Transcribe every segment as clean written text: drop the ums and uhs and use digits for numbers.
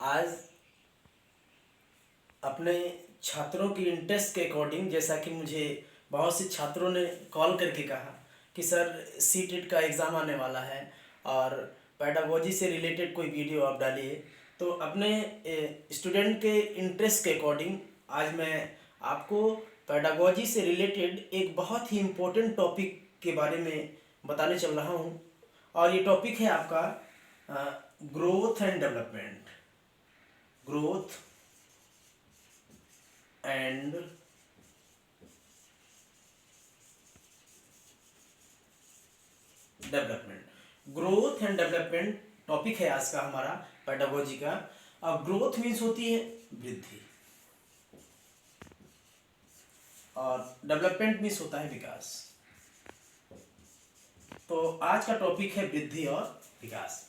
आज अपने छात्रों की इंटरेस्ट के अकॉर्डिंग, जैसा कि मुझे बहुत से छात्रों ने कॉल करके कहा कि सर सीटेट का एग्ज़ाम आने वाला है और पेडागोजी से रिलेटेड कोई वीडियो आप डालिए, तो अपने स्टूडेंट के इंटरेस्ट के अकॉर्डिंग आज मैं आपको पेडागोजी से रिलेटेड एक बहुत ही इम्पोर्टेंट टॉपिक के बारे में बताने चल रहा हूँ। और ये टॉपिक है आपका growth and development. Growth and development. Growth and development topic है आज का हमारा पेडागोजी का। अब ग्रोथ मीन्स होती है वृद्धि और डेवलपमेंट मीन्स होता है विकास। तो आज का टॉपिक है वृद्धि और विकास।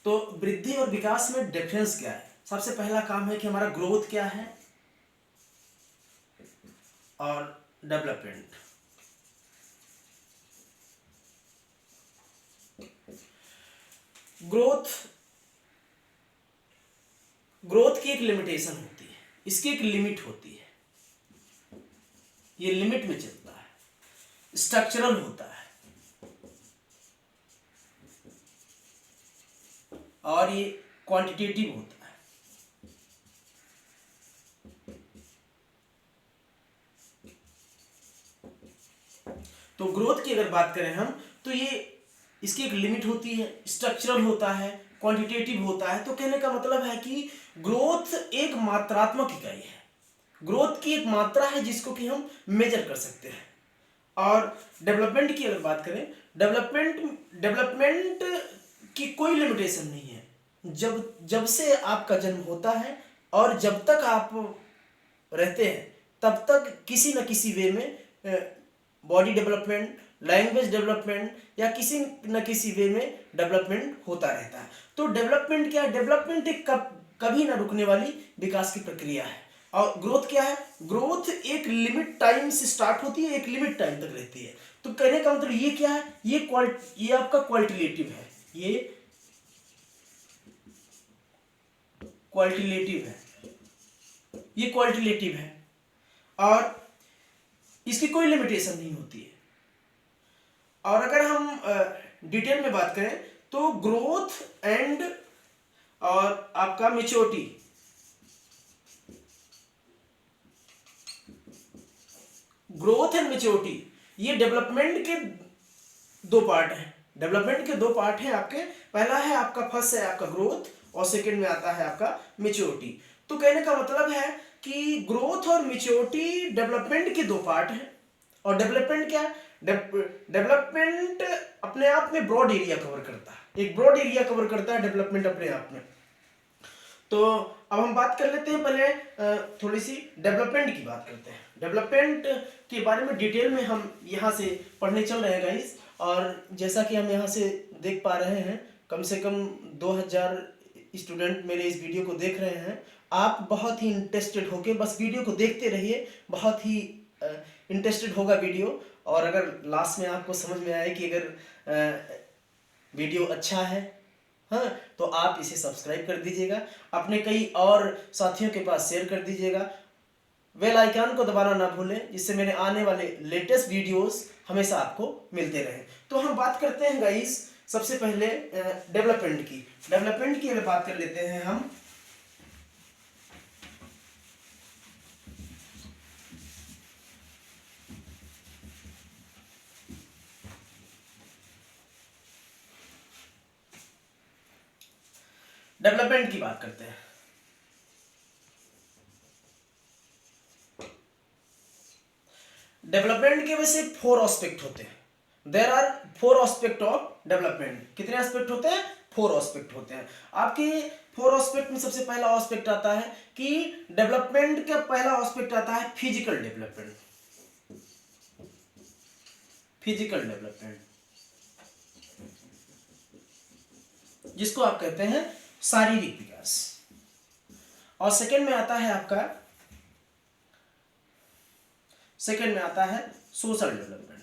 तो वृद्धि और विकास में डिफरेंस क्या है? सबसे पहला काम है कि हमारा ग्रोथ क्या है और डेवलपमेंट। ग्रोथ की एक लिमिटेशन होती है, इसकी एक लिमिट होती है, ये लिमिट में चलता है, स्ट्रक्चरल होता है और ये क्वांटिटेटिव होता है। तो ग्रोथ की अगर बात करें हम, तो ये इसकी एक लिमिट होती है, स्ट्रक्चरल होता है, क्वांटिटेटिव होता है। तो कहने का मतलब है कि ग्रोथ एक मात्रात्मक इकाई है, ग्रोथ की एक मात्रा है जिसको कि हम मेजर कर सकते हैं। और डेवलपमेंट की अगर बात करें, डेवलपमेंट की कोई लिमिटेशन नहीं है। जब जब से आपका जन्म होता है और जब तक आप रहते हैं तब तक किसी न किसी वे में बॉडी डेवलपमेंट, लैंग्वेज डेवलपमेंट या किसी न किसी वे में डेवलपमेंट होता रहता है। तो डेवलपमेंट क्या है? डेवलपमेंट एक कभी ना रुकने वाली विकास की प्रक्रिया है। और ग्रोथ क्या है? ग्रोथ एक लिमिट टाइम से स्टार्ट होती है, एक लिमिट टाइम तक रहती है। तो कहने का मतलब ये क्या है? ये आपका क्वालिटेटिव है, ये क्वालिटेटिव है, ये क्वालिटेटिव है और इसकी कोई लिमिटेशन नहीं होती है। और अगर हम डिटेल में बात करें तो ग्रोथ एंड और आपका मैच्योरिटी, ग्रोथ एंड मैच्योरिटी ये डेवलपमेंट के दो पार्ट हैं। डेवलपमेंट के दो पार्ट हैं आपके। पहला है आपका, फर्स्ट है आपका ग्रोथ और सेकंड में आता है आपका मैच्योरिटी। तो कहने का मतलब है कि ग्रोथ और मैच्योरिटी डेवलपमेंट के दो पार्ट हैं। और डेवलपमेंट क्या है? डेवलपमेंट अपने आप में ब्रॉड एरिया कवर करता है, एक ब्रॉड एरिया कवर करता है डेवलपमेंट अपने आप में। तो अब हम बात कर लेते हैं, पहले थोड़ी सी डेवलपमेंट की बात करते हैं। डेवलपमेंट के बारे में डिटेल में हम यहाँ से पढ़ने चल रहे हैं गाइस। और जैसा कि हम यहाँ से देख पा रहे हैं, कम से कम 2000 स्टूडेंट मेरे इस वीडियो को देख रहे हैं। आप बहुत ही इंटरेस्टेड होके बस वीडियो को देखते रहिए, बहुत ही इंटरेस्टेड होगा वीडियो। और अगर लास्ट में आपको समझ में आए कि अगर वीडियो अच्छा है, हाँ, तो आप इसे सब्सक्राइब कर दीजिएगा, अपने कई और साथियों के पास शेयर कर दीजिएगा। बेल आइकन को दबाना ना भूलें, जिससे मेरे आने वाले लेटेस्ट वीडियोस हमेशा आपको मिलते रहें। तो हम बात करते हैं गाइस सबसे पहले डेवलपमेंट की। डेवलपमेंट की अगर बात कर लेते हैं हम, डेवलपमेंट की बात करते हैं। डेवलपमेंट के वैसे 4 एस्पेक्ट होते हैं। There are 4 aspect of development. कितने एस्पेक्ट होते हैं? 4 एस्पेक्ट होते हैं आपके। 4 एस्पेक्ट में सबसे पहला एस्पेक्ट आता है कि डेवलपमेंट का पहला एस्पेक्ट आता है फिजिकल डेवलपमेंट। फिजिकल डेवलपमेंट जिसको आप कहते हैं शारीरिक विकास। और सेकंड में आता है आपका, सेकंड में आता है सोशल डेवलपमेंट।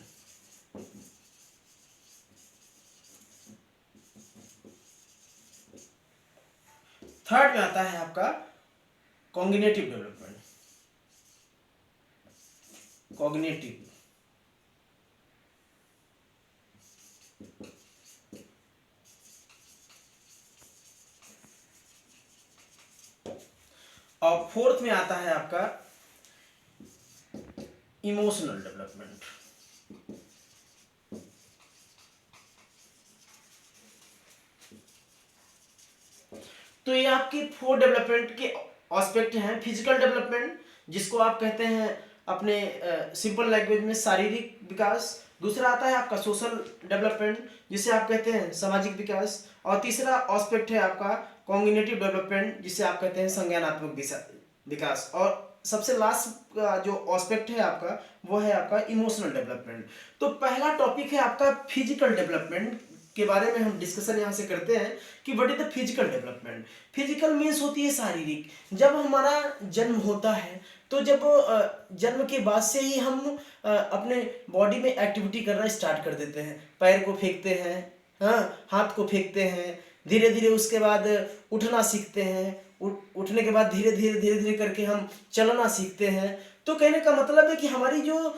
थर्ड में आता है आपका कॉग्निटिव डेवलपमेंट। कॉग्निटिव, और फोर्थ में आता है आपका इमोशनल डेवलपमेंट। तो ये आपके 4 डेवलपमेंट के एस्पेक्ट हैं। फिजिकल डेवलपमेंट, जिसको आप कहते हैं अपने सिंपल लैंग्वेज में शारीरिक विकास। दूसरा आता है आपका सोशल डेवलपमेंट, जिसे आप कहते हैं सामाजिक विकास। और तीसरा एस्पेक्ट है आपका कॉग्निटिव डेवलपमेंट, जिसे आप कहते हैं संज्ञानात्मक विकास। और सबसे लास्ट का जो एस्पेक्ट है आपका, वो है आपका इमोशनल डेवलपमेंट। तो पहला टॉपिक है आपका फिजिकल डेवलपमेंट के बारे में हम डिस्कशन यहाँ से करते हैं कि what is the physical development. Physical means होती है शारीरिक। जब हमारा जन्म होता है तो जब जन्म के बाद से ही हम अपने बॉडी में एक्टिविटी करना स्टार्ट कर देते हैं। पैर को फेंकते हैं, हाँ, हाथ को फेंकते हैं, धीरे धीरे उसके बाद उठना सीखते हैं। उठने के बाद धीरे धीरे करके हम चलना सीखते हैं। तो कहने का मतलब है कि हमारी जो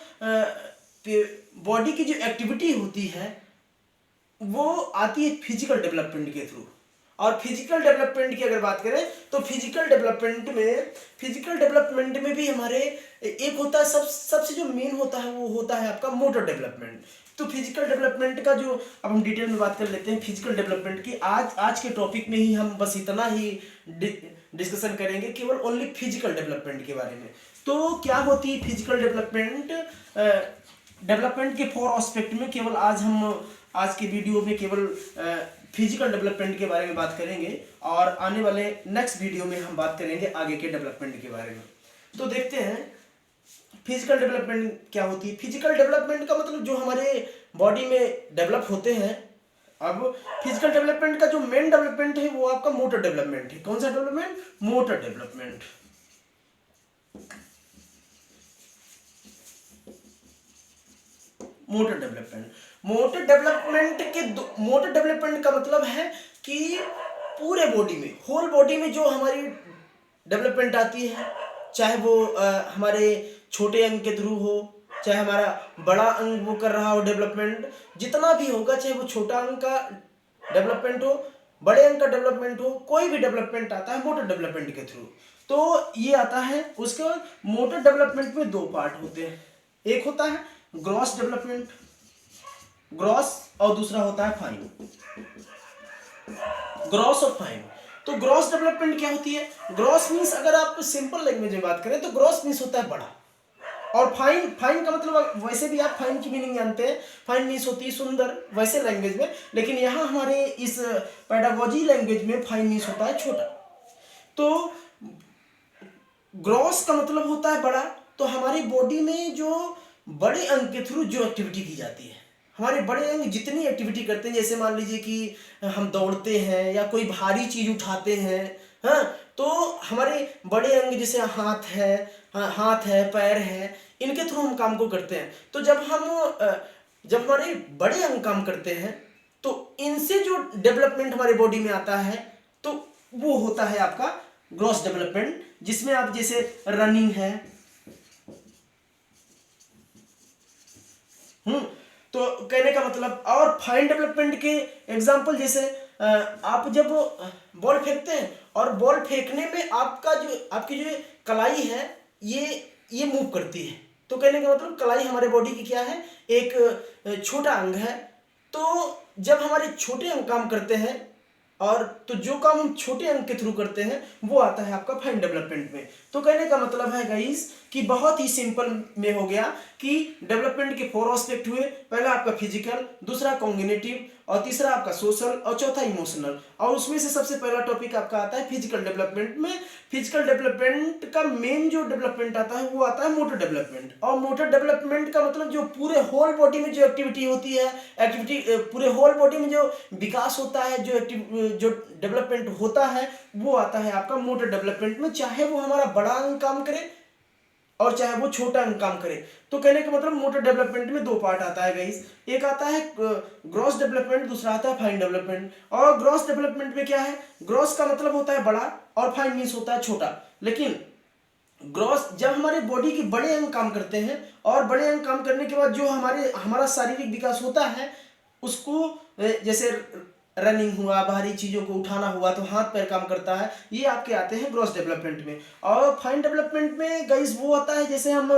बॉडी की जो एक्टिविटी होती है वो आती है फिजिकल डेवलपमेंट के थ्रू। और फिजिकल डेवलपमेंट की अगर बात करें तो फिजिकल डेवलपमेंट में भी हमारे एक होता है, सबसे जो मेन होता है वो होता है आपका मोटर डेवलपमेंट। तो फिजिकल डेवलपमेंट का जो अब हम डिटेल में बात कर लेते हैं फिजिकल डेवलपमेंट की। आज के टॉपिक में ही हम बस इतना ही डिस्कशन करेंगे, केवल ओनली फिजिकल डेवलपमेंट के बारे में। तो क्या होती है फिजिकल डेवलपमेंट? डेवलपमेंट के 4 एस्पेक्ट में केवल आज की वीडियो में केवल फिजिकल डेवलपमेंट के बारे में बात करेंगे, और आने वाले नेक्स्ट वीडियो में हम बात करेंगे आगे के डेवलपमेंट के बारे में। तो देखते हैं फिजिकल डेवलपमेंट क्या होती है। फिजिकल डेवलपमेंट का मतलब जो हमारे बॉडी में डेवलप होते हैं। अब फिजिकल डेवलपमेंट का जो मेन डेवलपमेंट है वो आपका मोटर डेवलपमेंट है। कौन सा development? Motor development. Motor development motor development का मतलब है कि पूरे बॉडी में, होल बॉडी में जो हमारी डेवलपमेंट आती है, चाहे वो हमारे छोटे अंग के थ्रू हो, चाहे हमारा बड़ा अंग वो कर रहा हो डेवलपमेंट, जितना भी होगा, चाहे वो छोटा अंग का डेवलपमेंट हो, बड़े अंग का डेवलपमेंट हो, कोई भी डेवलपमेंट आता है मोटर डेवलपमेंट के थ्रू। तो ये आता है। उसके बाद मोटर डेवलपमेंट में 2 पार्ट होते हैं। एक होता है ग्रॉस डेवलपमेंट, ग्रॉस, और दूसरा होता है फाइन। ग्रॉस और फाइन। तो ग्रॉस डेवलपमेंट क्या होती है? ग्रॉस मीन्स, अगर आप सिंपल लैंग्वेज में बात करें तो ग्रॉस मीन्स होता है बड़ा। और फाइन का मतलब, वैसे भी आप फाइन की मीनिंग जानते हैं, फाइन मीन्स होती है सुंदर वैसे लैंग्वेज में, लेकिन यहाँ हमारे इस पेडागोजी लैंग्वेज में फाइन मीन्स होता है छोटा। तो ग्रॉस का मतलब होता है बड़ा। तो हमारी बॉडी में जो बड़े अंग के थ्रू जो एक्टिविटी की जाती है, हमारे बड़े अंग जितनी एक्टिविटी करते हैं, जैसे मान लीजिए कि हम दौड़ते हैं या कोई भारी चीज उठाते हैं, हाँ, तो हमारे बड़े अंग जैसे हाथ है, पैर है, इनके थ्रू हम काम को करते हैं। तो जब हमारे बड़े अंग काम करते हैं तो इनसे जो डेवलपमेंट हमारे बॉडी में आता है तो वो होता है आपका ग्रॉस डेवलपमेंट, जिसमें आप जैसे रनिंग है, तो कहने का मतलब। और फाइन डेवलपमेंट के एग्जांपल जैसे आप जब बॉल फेंकते हैं और बॉल फेंकने में आपकी जो कलाई है ये मूव करती है। तो कहने का मतलब कलाई हमारे बॉडी की क्या है? एक छोटा अंग है। तो जब हमारे छोटे अंग काम करते हैं, और तो जो काम हम छोटे अंग के थ्रू करते हैं वो आता है आपका फाइन डेवलपमेंट में। तो कहने का मतलब है गाइस कि बहुत ही सिंपल में हो गया कि डेवलपमेंट के 4 एस्पेक्ट हुए। पहला आपका फिजिकल, दूसरा कॉग्निटिव, और तीसरा आपका सोशल, और चौथा इमोशनल। और उसमें से सबसे पहला टॉपिक आपका आता है फिजिकल डेवलपमेंट में। फिजिकल डेवलपमेंट का मेन जो डेवलपमेंट आता है वो आता है मोटर डेवलपमेंट। और मोटर डेवलपमेंट का मतलब जो पूरे होल बॉडी में जो एक्टिविटी होती है, पूरे होल बॉडी में जो विकास होता है, जो डेवलपमेंट होता है, वो आता है आपका मोटर डेवलपमेंट में। चाहे वो हमारा बड़ा अंग काम करे और चाहे वो छोटा अंग काम करे। तो कहने का मतलब मोटर डेवलपमेंट में दो पार्ट आता है गाइस, एक आता है ग्रॉस डेवलपमेंट, दूसरा आता है फाइन डेवलपमेंट। और ग्रॉस डेवलपमेंट में क्या है, ग्रॉस का मतलब होता है बड़ा और फाइन मीन्स होता है छोटा। लेकिन ग्रॉस जब हमारे बॉडी के बड़े अंग काम करते हैं और बड़े अंग काम करने के बाद जो हमारा शारीरिक विकास होता है उसको जैसे रनिंग हुआ, भारी चीज़ों को उठाना हुआ तो हाथ पैर काम करता है, ये आपके आते हैं ग्रॉस डेवलपमेंट में। और फाइन डेवलपमेंट में गाइस वो आता है जैसे हम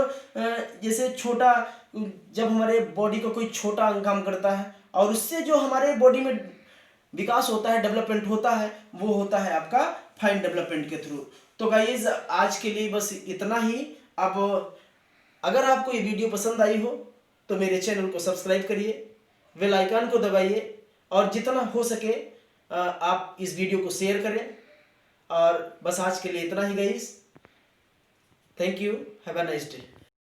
जैसे छोटा, जब हमारे बॉडी का कोई छोटा अंग काम करता है और उससे जो हमारे बॉडी में विकास होता है, डेवलपमेंट होता है, वो होता है आपका फाइन डेवलपमेंट के थ्रू। तो गाइस आज के लिए बस इतना ही। अब अगर आपको ये वीडियो पसंद आई हो तो मेरे चैनल को सब्सक्राइब करिए, बेल आइकन को दबाइए और जितना हो सके आप इस वीडियो को शेयर करें। और बस आज के लिए इतना ही guys. Thank you, have a nice day.